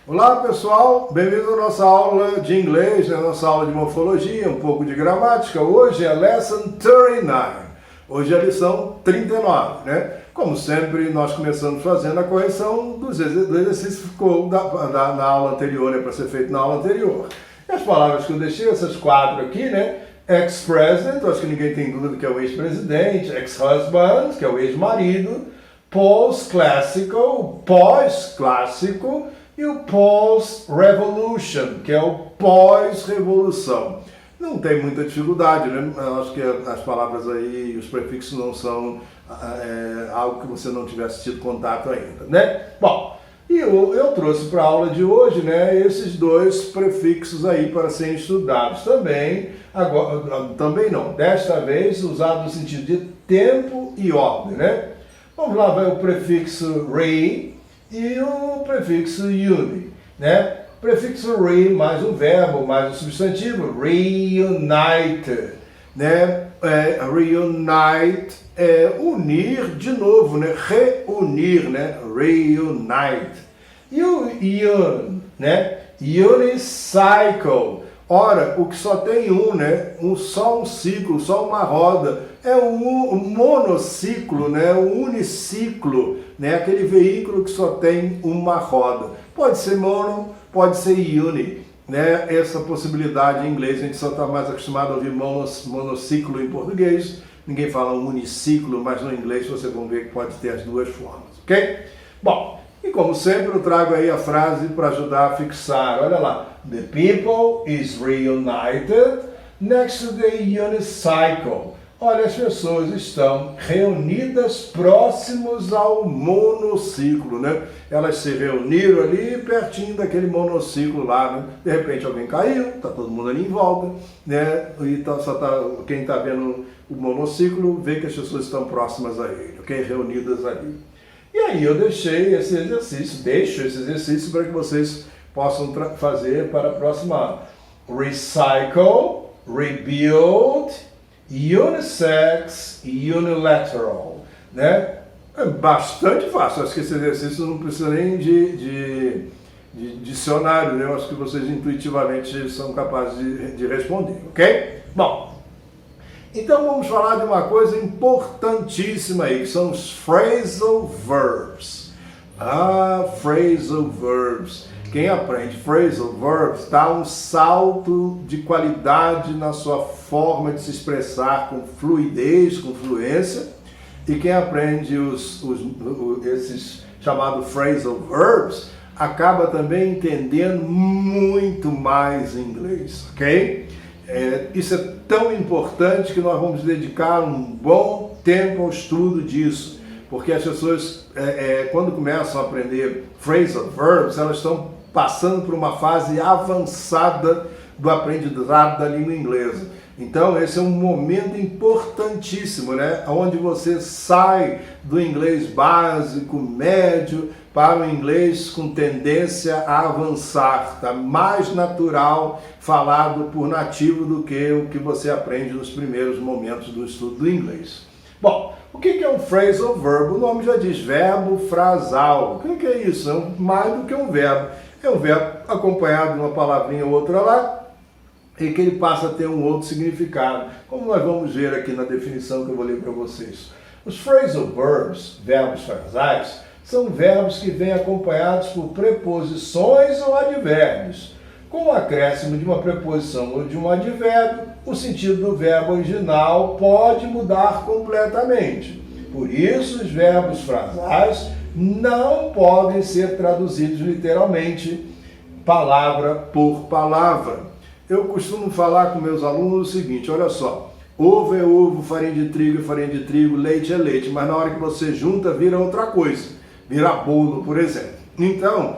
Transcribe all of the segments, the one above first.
Olá pessoal, bem-vindo à nossa aula de inglês, nossa aula de morfologia, um pouco de gramática. Hoje é Lesson 39, hoje é a lição 39, né? Como sempre, nós começamos fazendo a correção do exercício que ficou na aula anterior, para ser feito na aula anterior. E as palavras que eu deixei, essas quatro aqui, né? Ex-president, acho que ninguém tem dúvida que é o ex-presidente, ex-husband, que é o ex-marido, post-classical, pós-clássico, e o post-revolution, que é o pós-revolução. Não tem muita dificuldade, né? Eu acho que as palavras aí, os prefixos não são algo que você não tivesse tido contato ainda, né? Bom, e eu trouxe para a aula de hoje, né, esses dois prefixos aí para serem estudados também. Agora, também não, desta vez usado no sentido de tempo e ordem, né? Vamos lá, vai o prefixo re e o prefixo uni, né? Prefixo re mais um verbo, mais um substantivo, reunited, né? Reunite é unir de novo, né? Reunir, né? Reunite. E o un, né? Unicycle. Ora, o que só tem um, né? Só um ciclo, só uma roda. É um monociclo, né? O uniciclo, né? Aquele veículo que só tem uma roda. Pode ser mono, pode ser uni, né? Essa possibilidade em inglês, a gente só está mais acostumado a ouvir monociclo em português. Ninguém fala uniciclo, mas no inglês você vai ver que pode ter as duas formas, ok? Bom, e como sempre eu trago aí a frase para ajudar a fixar. Olha lá. The people is reunited next to the unicycle. Olha, as pessoas estão reunidas próximos ao monociclo, né? Elas se reuniram ali pertinho daquele monociclo lá, né? De repente alguém caiu, tá todo mundo ali em volta, né? E quem está vendo o monociclo vê que as pessoas estão próximas a ele, ok? Reunidas ali. E aí eu deixo esse exercício para que vocês possam fazer para a próxima aula. Recycle, rebuild, unisex e unilateral, né? É bastante fácil, acho que esse exercício não precisa nem de dicionário, né? Eu acho que vocês intuitivamente são capazes de responder, ok? Bom, então vamos falar de uma coisa importantíssima aí, que são os phrasal verbs. Phrasal verbs. Quem aprende phrasal verbs dá um salto de qualidade na sua forma de se expressar com fluidez, com fluência. E quem aprende esses chamados phrasal verbs acaba também entendendo muito mais inglês, ok? Isso é tão importante que nós vamos dedicar um bom tempo ao estudo disso, porque as pessoas, quando começam a aprender phrasal verbs, elas estão passando por uma fase avançada do aprendizado da língua inglesa. Então, esse é um momento importantíssimo, né? Onde você sai do inglês básico, médio, para o inglês com tendência a avançar. Está mais natural falado por nativo do que o que você aprende nos primeiros momentos do estudo do inglês. Bom, o que é um phrasal verb? O nome já diz verbo frasal. O que é isso? É mais do que um verbo. É um verbo acompanhado de uma palavrinha ou outra lá, e que ele passa a ter um outro significado, como nós vamos ver aqui na definição que eu vou ler para vocês. Os phrasal verbs, verbos frasais, são verbos que vêm acompanhados por preposições ou advérbios. Com o acréscimo de uma preposição ou de um advérbio, o sentido do verbo original pode mudar completamente. Por isso, os verbos frasais não podem ser traduzidos literalmente, palavra por palavra. Eu costumo falar com meus alunos o seguinte, olha só, ovo é ovo, farinha de trigo é farinha de trigo, leite é leite, mas na hora que você junta vira outra coisa, vira bolo, por exemplo. Então,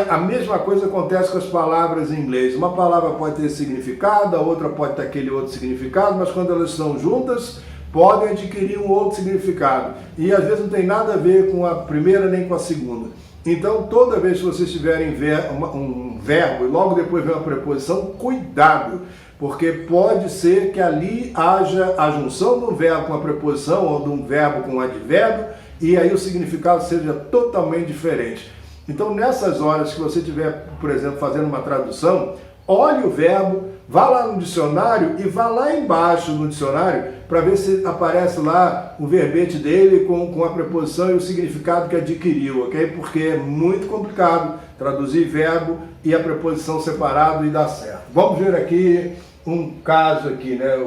a mesma coisa acontece com as palavras em inglês. Uma palavra pode ter significado, a outra pode ter aquele outro significado, mas quando elas estão juntas, podem adquirir um outro significado. E às vezes não tem nada a ver com a primeira nem com a segunda. Então, toda vez que vocês tiverem um verbo e logo depois vem uma preposição, cuidado, porque pode ser que ali haja a junção de um verbo com uma preposição ou de um verbo com um advérbio e aí o significado seja totalmente diferente. Então, nessas horas que você estiver, por exemplo, fazendo uma tradução, olhe o verbo, vá lá no dicionário e vá lá embaixo no dicionário para ver se aparece lá o verbete dele com a preposição e o significado que adquiriu, ok? Porque é muito complicado traduzir verbo e a preposição separado e dar certo. Vamos ver aqui um caso aqui, né?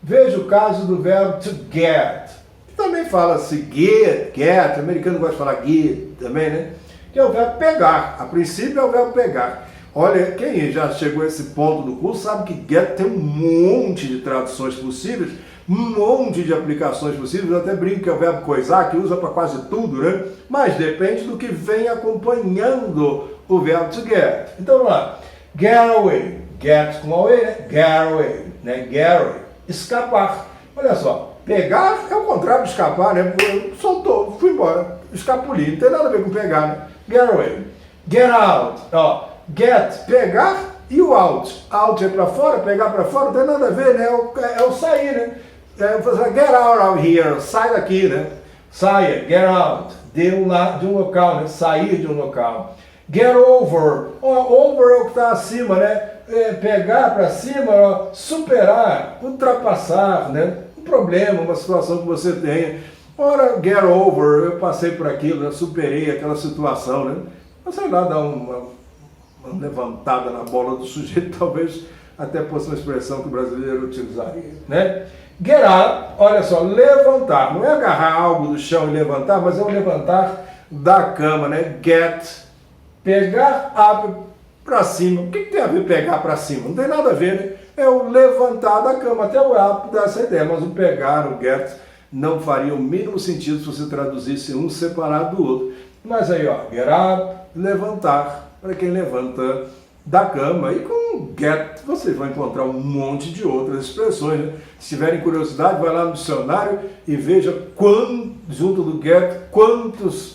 Veja o caso do verbo to get. Também fala-se get, o americano gosta de falar get também, né? Que é o verbo pegar. A princípio é o verbo pegar. Olha, quem já chegou a esse ponto do curso sabe que get tem um monte de traduções possíveis, um monte de aplicações possíveis. Eu até brinco que é o verbo coisar, que usa para quase tudo, né? Mas depende do que vem acompanhando o verbo to get. Então vamos lá. Get away. Get com away, né? Get away, né? Get away. Escapar. Olha só. Pegar é o contrário de escapar, né? Soltou, fui embora. Escapulir. Não tem nada a ver com pegar, né? Get away. Get out. Ó. Get, pegar, e o out. Out é para fora, pegar para fora, não tem nada a ver, né? É o sair, né? Get out of here, sai daqui, né? Saia, get out, de um local, né? Sair de um local. Get over, over é o que está acima, né? Pegar para cima, ó, superar, ultrapassar, né? Um problema, uma situação que você tenha. Ora, get over, eu passei por aquilo, né? Superei aquela situação, né? Mas sei lá, dar uma levantada na bola do sujeito, talvez até fosse uma expressão que o brasileiro utilizaria, né? Get up, olha só, levantar, não é agarrar algo do chão e levantar, mas é o levantar da cama, né? Get, pegar up para cima. O que tem a ver pegar para cima? Não tem nada a ver, né? É o levantar da cama, até o up dá essa ideia, mas o pegar, o get, não faria o mínimo sentido se você traduzisse um separado do outro. Mas aí, ó, get up, levantar, para quem levanta da cama. E com get vocês vão encontrar um monte de outras expressões, né? Se tiverem curiosidade, vai lá no dicionário e veja junto do get quantas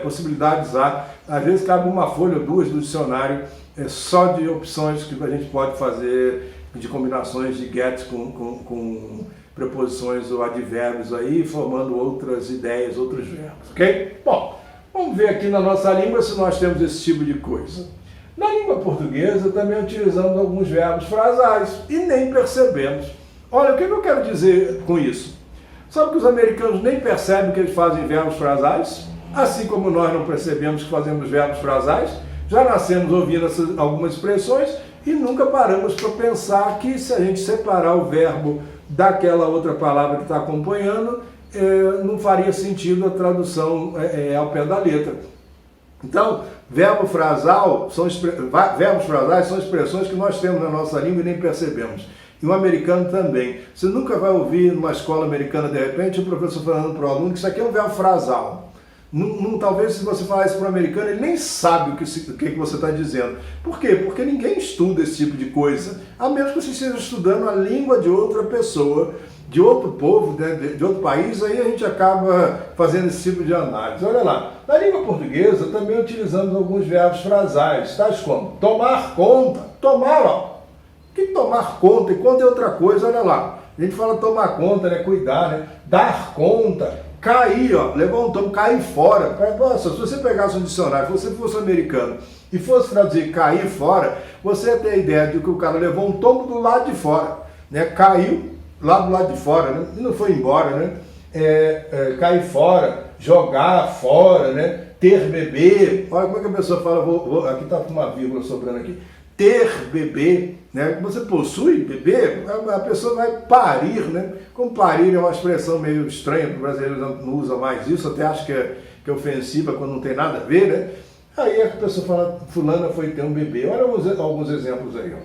possibilidades há. Às vezes cabe uma folha ou duas do dicionário só de opções que a gente pode fazer de combinações de get com preposições ou advérbios aí, formando outras ideias, outros verbos, ok? Bom, vamos ver aqui na nossa língua se nós temos esse tipo de coisa. Na língua portuguesa também utilizamos alguns verbos frasais e nem percebemos. Olha, o que eu quero dizer com isso? Sabe que os americanos nem percebem que eles fazem verbos frasais? Assim como nós não percebemos que fazemos verbos frasais, já nascemos ouvindo algumas expressões e nunca paramos para pensar que se a gente separar o verbo daquela outra palavra que está acompanhando, não faria sentido a tradução ao pé da letra. Então, verbos frasais são expressões que nós temos na nossa língua e nem percebemos. E o americano também. Você nunca vai ouvir numa escola americana, de repente, o professor falando para o aluno que isso aqui é um verbo frasal. Talvez se você falar isso para o americano, ele nem sabe o que você está dizendo. Por quê? Porque ninguém estuda esse tipo de coisa, a menos que você esteja estudando a língua de outra pessoa, de outro povo, né, de outro país, aí a gente acaba fazendo esse tipo de análise. Olha lá, na língua portuguesa também utilizamos alguns verbos frasais, tais como tomar conta, tomar, ó. O que tomar conta? E conta é outra coisa, olha lá. A gente fala tomar conta, né, cuidar, né, dar conta, cair, ó, levar um tombo, cair fora. Nossa, se você pegasse um dicionário, se você fosse americano e fosse traduzir cair fora, você ia ter a ideia de que o cara levou um tombo do lado de fora, né, caiu lá do lado de fora, né? E não foi embora, né? Cair fora, jogar fora, né? Ter bebê. Olha como é que a pessoa fala, aqui está uma vírgula sobrando aqui. Ter bebê, né? Você possui bebê, a pessoa vai parir, né? Como parir é uma expressão meio estranha, o brasileiro não usa mais isso, até acho que é ofensiva quando não tem nada a ver, né? Aí a pessoa fala, fulana foi ter um bebê. Olha alguns exemplos aí, ó.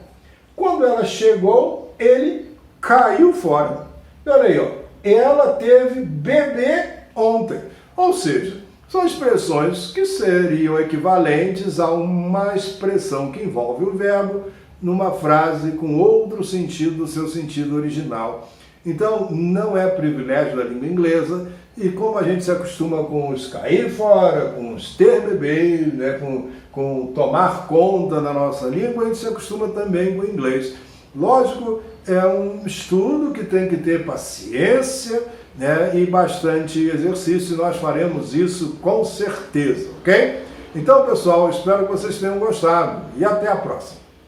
Quando ela chegou, ele caiu fora. Olha aí, ó. Ela teve bebê ontem. Ou seja, são expressões que seriam equivalentes a uma expressão que envolve o verbo numa frase com outro sentido do seu sentido original. Então, não é privilégio da língua inglesa, e como a gente se acostuma com os cair fora, com os ter bebê, né, com tomar conta na nossa língua, a gente se acostuma também com o inglês. Lógico, é um estudo que tem que ter paciência, né, e bastante exercício, e nós faremos isso com certeza, ok? Então, pessoal, espero que vocês tenham gostado e até a próxima.